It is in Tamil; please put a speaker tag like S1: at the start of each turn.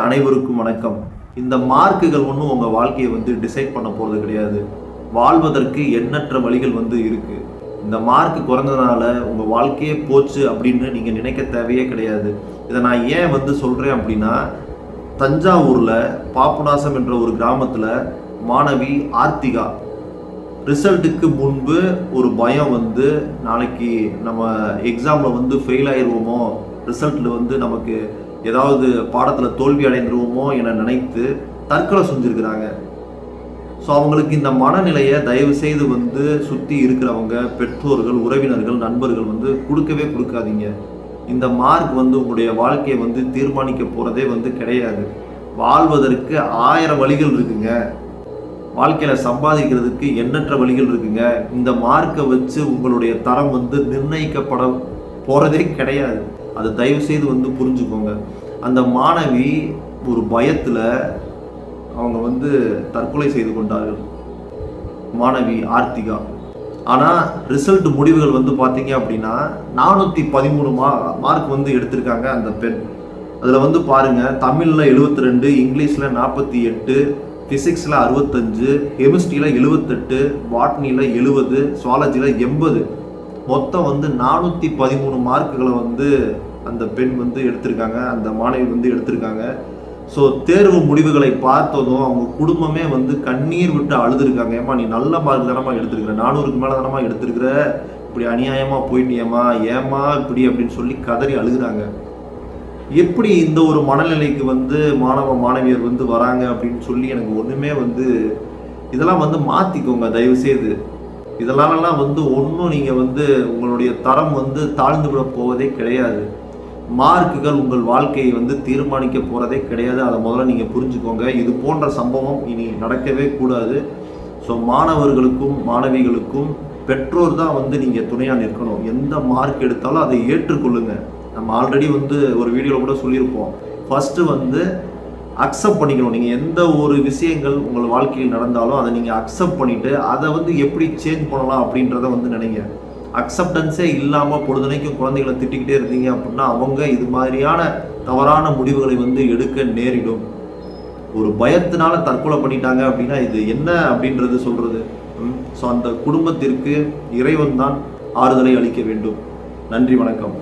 S1: அனைவருக்கும் வணக்கம். இந்த மார்க்குகள் ஒன்றும் உங்கள் வாழ்க்கையை டிசைட் பண்ண போகிறது கிடையாது. வாழ்வதற்கு எண்ணற்ற வழிகள் இருக்கு. இந்த மார்க் குறைஞ்சதுனால உங்கள் வாழ்க்கையே போச்சு அப்படின்னு நீங்கள் நினைக்க தேவையே கிடையாது. இதை நான் ஏன் சொல்கிறேன் அப்படின்னா, தஞ்சாவூரில் பாபநாசம் என்ற ஒரு கிராமத்தில் மாணவி ஆர்த்திகா ரிசல்ட்டுக்கு முன்பு ஒரு பயம் நாளைக்கு நம்ம எக்ஸாமில் ஃபெயில் ஆயிடுவோமோ, ரிசல்ட்டில் நமக்கு ஏதாவது பாடத்தில் தோல்வி அடைந்துருவோமோ என நினைத்து தற்கொலை செஞ்சுருக்கிறாங்க. ஸோ அவங்களுக்கு இந்த மனநிலையை தயவு செய்து சுற்றி இருக்கிறவங்க, பெற்றோர்கள், உறவினர்கள், நண்பர்கள் கொடுக்கவே கொடுக்காதீங்க. இந்த மார்க் உங்களுடைய வாழ்க்கையை தீர்மானிக்க போகிறதே கிடையாது. வாழ்வதற்கு 1000 வழிகள் இருக்குங்க. வாழ்க்கையில் சம்பாதிக்கிறதுக்கு எண்ணற்ற வழிகள் இருக்குங்க. இந்த மார்க்கை வச்சு உங்களுடைய தரம் நிர்ணயிக்கப்பட போகிறதே கிடையாது. அதை தயவு செய்து புரிஞ்சுக்கோங்க. அந்த மாணவி ஒரு பயத்தில் அவங்க தற்கொலை செய்து கொண்டார்கள், மாணவி ஆர்த்திகா. ஆனால் ரிசல்ட் முடிவுகள் பார்த்தீங்க அப்படின்னா 413 மார்க் எடுத்திருக்காங்க அந்த பெண். அதில் பாருங்கள், தமிழில் 72, இங்கிலீஷில் 48, ஃபிசிக்ஸில் 65, கெமிஸ்ட்ரியில் 78, பாட்னியில் 70, சுவாலஜியில் 80, மொத்தம் 413 மார்க்குகளை அந்த பெண் எடுத்திருக்காங்க, அந்த மாணவி எடுத்திருக்காங்க. ஸோ தேர்வு முடிவுகளை பார்த்ததும் அவங்க குடும்பமே கண்ணீர் விட்டு அழுதுருக்காங்க. ஏமா நீ நல்ல மார்க் தானமா எடுத்திருக்கிற, 400க்கு மேலே தானமா எடுத்திருக்கிற, இப்படி அநியாயமாக போயிட்டியம்மா, ஏமா இப்படி அப்படின்னு சொல்லி கதறி அழுகுறாங்க. எப்படி இந்த ஒரு மனநிலைக்கு மாணவ மாணவியர் வராங்க அப்படின்னு சொல்லி எனக்கு ஒன்றுமே இதெல்லாம் மாற்றிக்கோங்க தயவு செய்து. இதெல்லாம் ஒன்றும் நீங்கள் உங்களுடைய தரம் தாழ்ந்து விட போவதே கிடையாது. மார்க்குகள் உங்கள் வாழ்க்கையை தீர்மானிக்க போகிறதே கிடையாது. அதை முதல்ல நீங்கள் புரிஞ்சுக்கோங்க. இது போன்ற சம்பவம் இனி நடக்கவே கூடாது. ஸோ மாணவர்களுக்கும் மாணவிகளுக்கும் பெற்றோர் தான் நீங்கள் துணையாக நிற்கணும். எந்த மார்க் எடுத்தாலும் அதை ஏற்றுக்கொள்ளுங்க. நம்ம ஆல்ரெடி ஒரு வீடியோவில் கூட சொல்லியிருப்போம். ஃபஸ்ட்டு அக்செப்ட் பண்ணிக்கணும். நீங்கள் எந்த ஒரு விஷயங்கள் உங்கள் வாழ்க்கையில் நடந்தாலும் அதை நீங்கள் அக்செப்ட் பண்ணிவிட்டு அதை எப்படி சேஞ்ச் பண்ணலாம் அப்படின்றத நினைங்க. அக்செப்டன்ஸே இல்லாமல் பொழுதுனைக்கும் குழந்தைகளை திட்டிக்கிட்டே இருந்தீங்க அப்படின்னா அவங்க இது மாதிரியான தவறான முடிவுகளை எடுக்க நேரிடும். ஒரு பயத்தினால தற்கொலை பண்ணிட்டாங்க அப்படின்னா இது என்ன அப்படின்றது சொல்கிறது. ஸோ அந்த குடும்பத்திற்கு இறைவன் தான் ஆறுதலை அளிக்க வேண்டும். நன்றி, வணக்கம்.